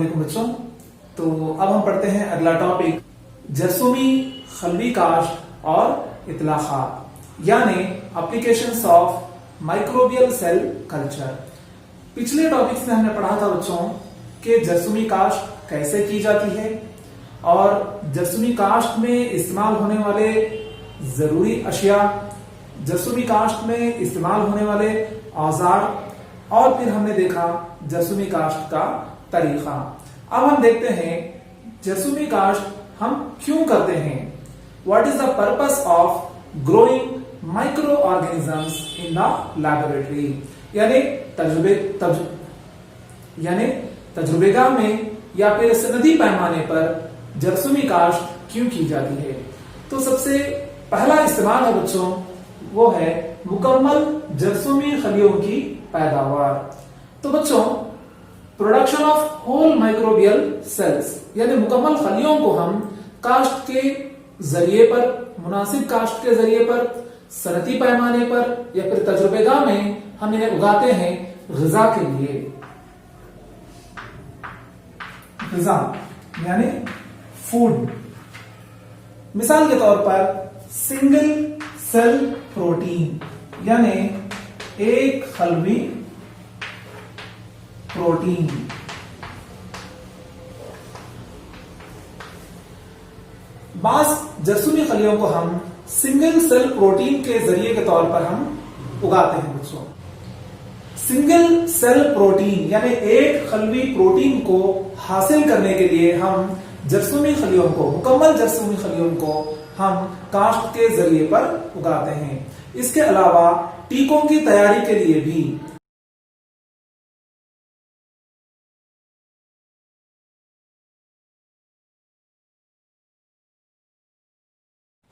वालेकुम बच्चों। तो अब हम पढ़ते हैं अगला टॉपिक, जरसूमी खलवी कास्ट और इतलाखात यानी applications of microbial cell culture. पिछले टॉपिक से हमने पढ़ा था बच्चों कि जरसूमी कास्ट कैसे की जाती है और जरसूमी कास्ट में इस्तेमाल होने वाले जरूरी अशिया, जरसूमी कास्ट में इस्तेमाल होने वाले औजार, और फिर हमने देखा जरसूमी कास्ट का तरीका। अब हम देखते हैं जरसूमी कास्ट हम क्यों करते हैं। What is the purpose of growing micro organisms in the laboratory, यानी तजुर्बेगाह में या फिर सनदी पैमाने पर जरसूमी कास्ट क्यों की जाती है। तो सबसे पहला इस्तेमाल है बच्चों वो है मुकम्मल जरसूमी खलियों की पैदावार। तो बच्चों production of whole microbial cells यानी मुकम्मल खलियों को हम कास्ट के जरिए पर, मुनासिब कास्ट के जरिए पर, सनती पैमाने पर या फिर तजुर्बेगाह में हम इन्हें उगाते हैं ग़िज़ा के लिए। ग़िज़ा यानी फूड। मिसाल के तौर पर सिंगल सेल प्रोटीन यानी एक खलवी प्रोटीन, बास जरसूमी खलियों को हम सिंगल सेल प्रोटीन के जरिए के तौर पर हम उगाते हैं बच्चों। सिंगल सेल प्रोटीन यानी एक खलवी प्रोटीन को हासिल करने के लिए हम जरसूमी खलियों को, मुकम्मल जरसूमी खलियों को हम कास्ट के जरिए पर उगाते हैं। इसके अलावा टीकों की तैयारी के लिए भी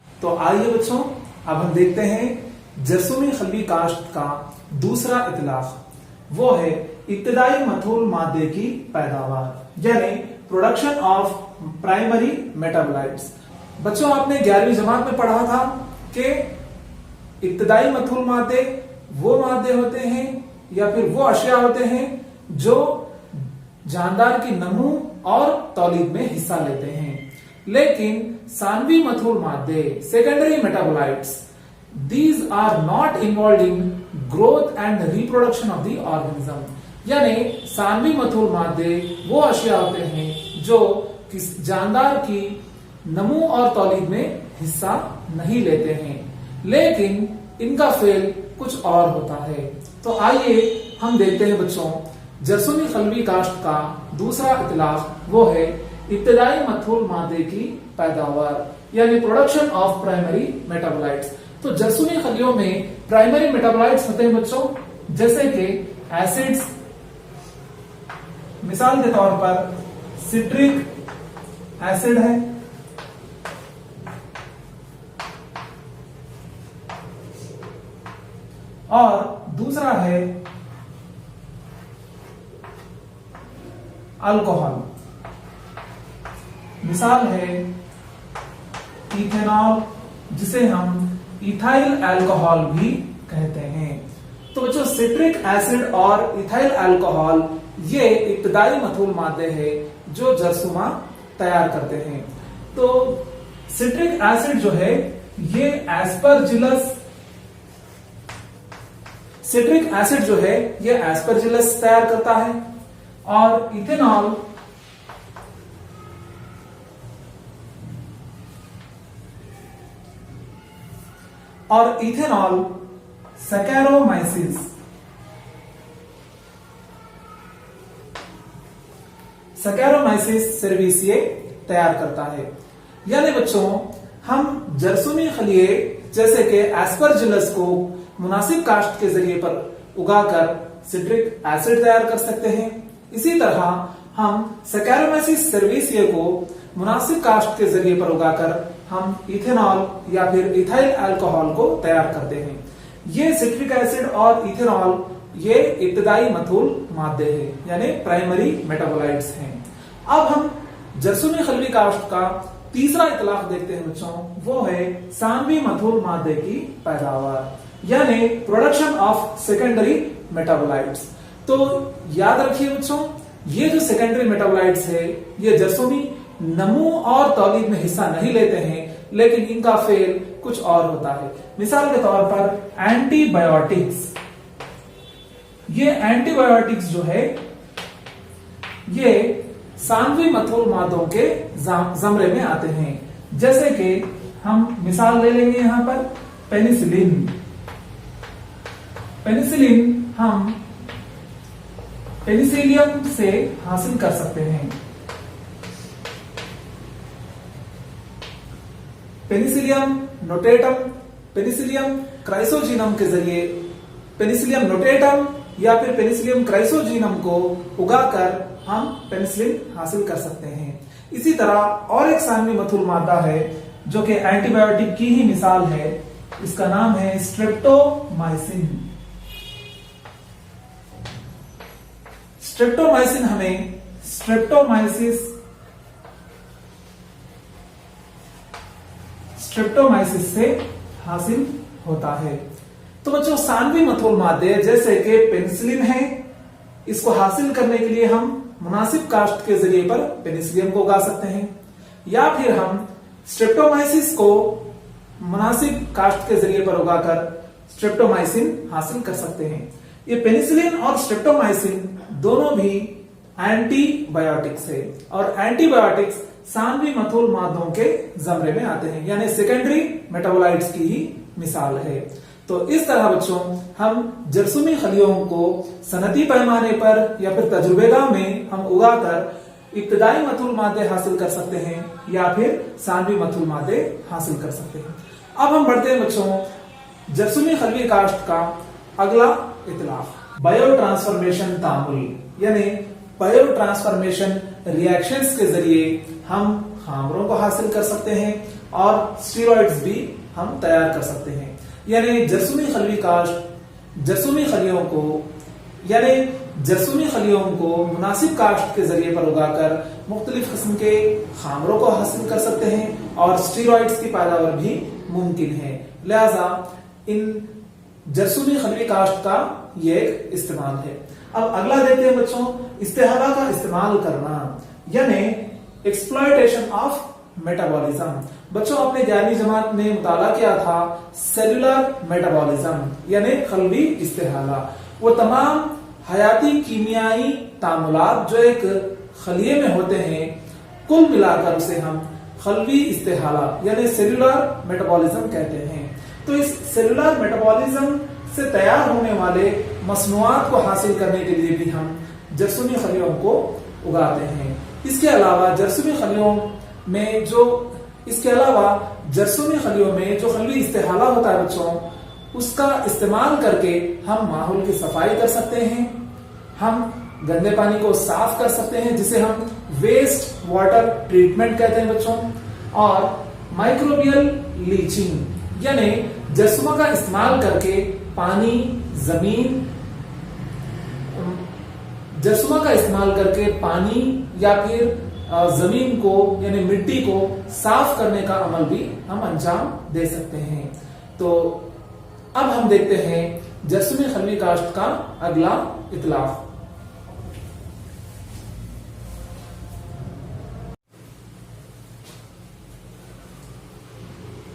तो आइए बच्चों अब हम देखते हैं जरसूमी खलवी कास्ट का दूसरा इतलाफ, वो है इब्तिदाई मथूल मादे की पैदावार यानी प्रोडक्शन ऑफ प्राइमरी मेटाबोलाइट्स। बच्चों आपने 11वीं जमात में पढ़ा था कि इब्तिदाई मथूल मादे वो मादे होते हैं या फिर वो अशिया होते हैं जो जानदार की नमू और तौलीद में हिस्सा लेते हैं। लेकिन सानवी मथूल मादे, secondary metabolites, these are not involve in growth and reproduction of the organism. यानी सानवी मथूल मादे वो अशिया होते हैं जो जानदार की नमू और तौलीद में हिस्सा नहीं लेते हैं, लेकिन इनका फेल कुछ और होता है। तो आइए हम देखते हैं बच्चों जरसूमी खलवी कास्ट का दूसरा इतलाफ, वो है इब्तिदाई मथूल मादे की पैदावार यानी प्रोडक्शन ऑफ प्राइमरी मेटाबोलाइट्स। तो जरसूमी खलियों में प्राइमरी मेटाबोलाइट्स होते हैं बच्चों जैसे कि एसिड्स, मिसाल के तौर पर सिट्रिक एसिड है, और दूसरा है अल्कोहल, मिसाल है इथेनॉल जिसे हम इथाइल अल्कोहल भी कहते हैं। तो बच्चों सिट्रिक एसिड और इथाइल अल्कोहल ये इब्तिदाई मथूल मादे हैं जो जरसूमा तैयार करते हैं। तो सिट्रिक एसिड जो है ये एस्परजिलस, सिट्रिक एसिड जो है ये एस्परजिलस तैयार करता है, और इथेनॉल सैकेरोमाइसिस, सैकेरोमाइसिस सेरेविसिए तैयार करता है। यानी बच्चों हम जरसूमी खलिए जैसे कि एस्परजिलस को मुनासिब कास्ट के जरिए पर उगाकर सिट्रिक एसिड तैयार कर सकते हैं। इसी तरह हम सैकेरोमाइसिस सेरेविसिए को मुनासिब कास्ट के जरिए पर उगाकर हम इथेनॉल या फिर इथाइल अल्कोहल को तैयार करते हैं। ये सिट्रिक एसिड और इथेनॉल ये इब्तिदाई मथूल मादे हैं यानी प्राइमरी मेटाबोलाइट्स हैं। अब हम जरसूमी खलवी कास्ट का तीसरा इतलाफ देखते हैं बच्चों, वो है सानवी मथूल मादे की पैदावार यानी प्रोडक्शन ऑफ सेकेंडरी मेटाबोलाइट्स। तो याद रखिए बच्चों ये जो सेकेंडरी मेटाबोलाइट्स है ये जरसूमी नमू और तौलीद में हिस्सा नहीं लेते हैं, लेकिन इनका फेल कुछ और होता है। मिसाल के तौर पर एंटीबायोटिक्स, ये एंटीबायोटिक्स जो है ये सानवी मथूल मादों के जमरे में आते हैं। जैसे कि हम मिसाल ले लेंगे यहां पर पेनिसिलिन। पेनिसिलिन हम पेनिसिलियम से हासिल कर सकते हैं। पेनिसिलियम नोटेटम, पेनिसिलियम क्राइसोजीनम के जरिए पेनिसिलियम नोटेटम या फिर पेनिसिलियम क्राइसोजीनम को उगाकर हम पेनिसिलिन हासिल कर सकते हैं। इसी तरह और एक सानवी मथूल मादा है जो कि एंटीबायोटिक की ही मिसाल है, इसका नाम है स्ट्रेप्टोमाइसिन। स्ट्रेप्टोमाइसिन हमें स्ट्रेप्टोमाइसिस से हासिल होता है। तो बच्चों सानवी मथूल मादे जैसे कि पेनिसिलिन है, इसको हासिल करने के लिए हम मुनासिब कास्ट के जरिए पर पेनिसिलियम को उगा सकते हैं, या फिर हम स्ट्रेप्टोमाइसिस को मुनासिब कास्ट के जरिए पर उगाकर स्ट्रेप्टोमाइसिन हासिल कर सकते हैं। ये पेनिसिलिन और स्ट्रेप्टोमाइसिन दोनों भी एंटीबायोटिक्स है और एंटीबायोटिक्स सानवी मथूल मादों के जमरे में आते हैं, यानी सेकेंडरी मेटाबोलाइट्स की ही मिसाल है। तो इस तरह बच्चों हम जरसूमी खलियों को सनती पैमाने पर या फिर तजुर्बेगाह में हम उगाकर इब्तदाई मथूल मादे हासिल कर सकते हैं या फिर सानवी मथूल मादे हासिल कर सकते हैं। अब हम बढ़ते हैं बच्चों जरसूमी खलवी काश्त का अगला इतलाफ, बायो ट्रांसफॉर्मेशन तामुल, यानी बायो ट्रांसफॉर्मेशन रिएक्शंस के जरिए हम खामरों को हासिल कर सकते हैं और स्टेरॉइड्स भी हम तैयार कर सकते हैं। यानी जरसूमी खलवी काश्त जरसूमी खलियों को मुनासिब काश्त के जरिए पर उगाकर मुख्तलिफ किस्म के खामरों को हासिल कर सकते हैं और स्टेरॉइड्स की पैदावार भी मुमकिन है। लिहाजा इन जरसूमी खलवी काश्त का ये एक इस्तेमाल है। अब अगला देखते हैं बच्चों इस्तेहाला का इस्तेमाल करना, यानी एक्सप्लॉयटेशन ऑफ मेटाबॉलिज्म। बच्चों अपने 11वीं जमात में मुताला किया था सेलुलर मेटाबॉलिज्म यानी खलवी इस्तेहाला। वो तमाम हयाती कीमियाई तामुलात जो एक खलिये में होते हैं, कुल मिलाकर उसे हम खलवी इस्तेहाला यानी सेलुलर मेटाबॉलिज्म कहते हैं। तो इस सेलुलर मेटाबॉलिज्म से तैयार होने वाले मसनूआत को हासिल करने के लिए भी हम जरसूमी खलियों को उगाते हैं। इसके अलावा जरसूमी खलियों में जो खलवी इस्तेहाला होता है बच्चों, उसका इस्तेमाल करके हम माहौल की सफाई कर सकते हैं, हम गंदे पानी को साफ कर सकते हैं जिसे हम वेस्ट वाटर ट्रीटमेंट कहते हैं बच्चों, और माइक्रोबियल लीचिंग यानी जरसूमा का इस्तेमाल करके पानी या फिर जमीन को यानी मिट्टी को साफ करने का अमल भी हम अंजाम दे सकते हैं। तो अब हम देखते हैं जरसूमी खलवी काश्त का अगला इतलाफ।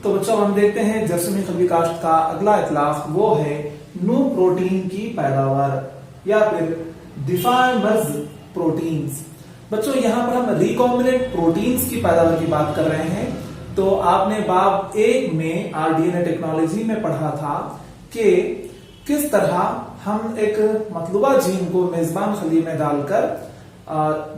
तो बच्चों हम देखते हैं जरसूमी खलवी काश्त का अगला इतलाफ, वो है नू प्रोटीन की पैदावार या फिर डिफाइमर्स प्रोटीन्स। बच्चों यहां पर हम रिकॉम्बिनेंट प्रोटीन्स की पैदावार की बात कर रहे हैं। तो आपने बाब 1 में आरडीएनए टेक्नोलॉजी में पढ़ा था कि किस तरह हम एक मतलूबा जीन को मेजबान खली में डालकर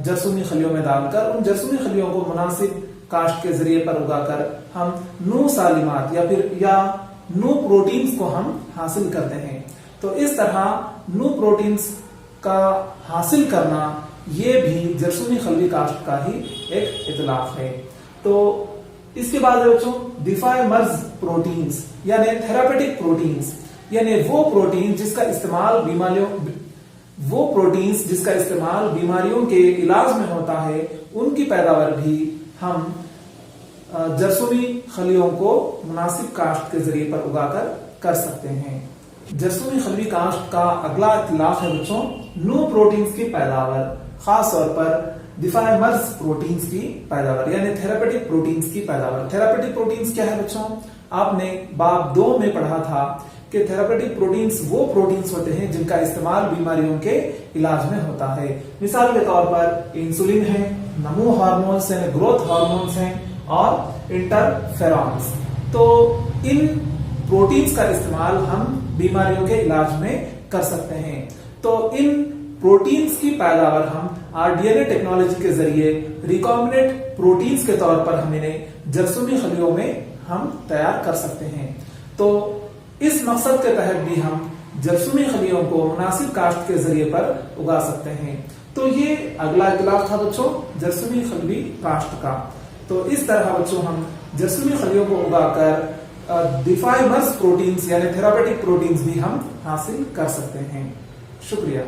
जरसूमी खलियों में डालकर उन जरसूमी खलियों को मुनासिब काश्त के जरिए पर उगाकर हम नू सालिमात या नू प्रोटीन्स को हम हासिल करते हैं। तो इस तरह नू प्रोटीन्स का हासिल करना ये भी जरसूमी खलवी काश्त का ही एक इतलाफ है। तो इसके बाद बच्चों डिफाइमर्स प्रोटीन्स यानी थेरापेटिक प्रोटीन्स, यानी वो प्रोटीन जिसका इस्तेमाल बीमारियों के इलाज में होता है, उनकी पैदावार भी हम जरसूमी खलियों को मुनासिब काश्त के जरिए पर उगाकर कर सकते हैं। जरसूमी खलवी काश्त का अगला इतलाफ है बच्चों नू प्रोटीन्स की पैदावार। खास तौर पर डिफाइमर्स प्रोटीन्स की पैदावार यानी थेरापेटिक प्रोटीन्स की पैदावार। थेरापेटिक प्रोटीन्स क्या है बच्चों? आपने बाब 2 में पढ़ा था कि थेरापेटिक प्रोटीन्स वो प्रोटीन्स होते हैं जिनका इस्तेमाल बीमारियों के इलाज में होता है। मिसाल के तौर पर इंसुलिन है, नमो हार्मोन्स यानी ग्रोथ हार्मोन्स हैं और इंटरफेरॉन्स। तो इन प्रोटीन्स का इस्तेमाल हम बीमारियों के इलाज में कर सकते हैं। तो इन प्रोटीन्स की पैदावार हम आरडीएनए टेक्नोलॉजी के जरिए रिकॉम्बिनेंट प्रोटीन्स के तौर पर हम इन्हें जरसूमी खलियों में हम तैयार कर सकते हैं। तो इस मकसद के तहत भी हम जरसूमी खलियों को मुनासिब काश्त के जरिए पर उगा सकते हैं। तो ये अगला इतलाक था बच्चों जरसूमी खलवी काश्त का। तो इस तरह बच्चों हम जरसूमी खलियों को उगाकर डिफाइमर्स प्रोटीन्स यानी थेरापेटिक प्रोटीन्स भी हम हासिल कर सकते हैं। शुक्रिया।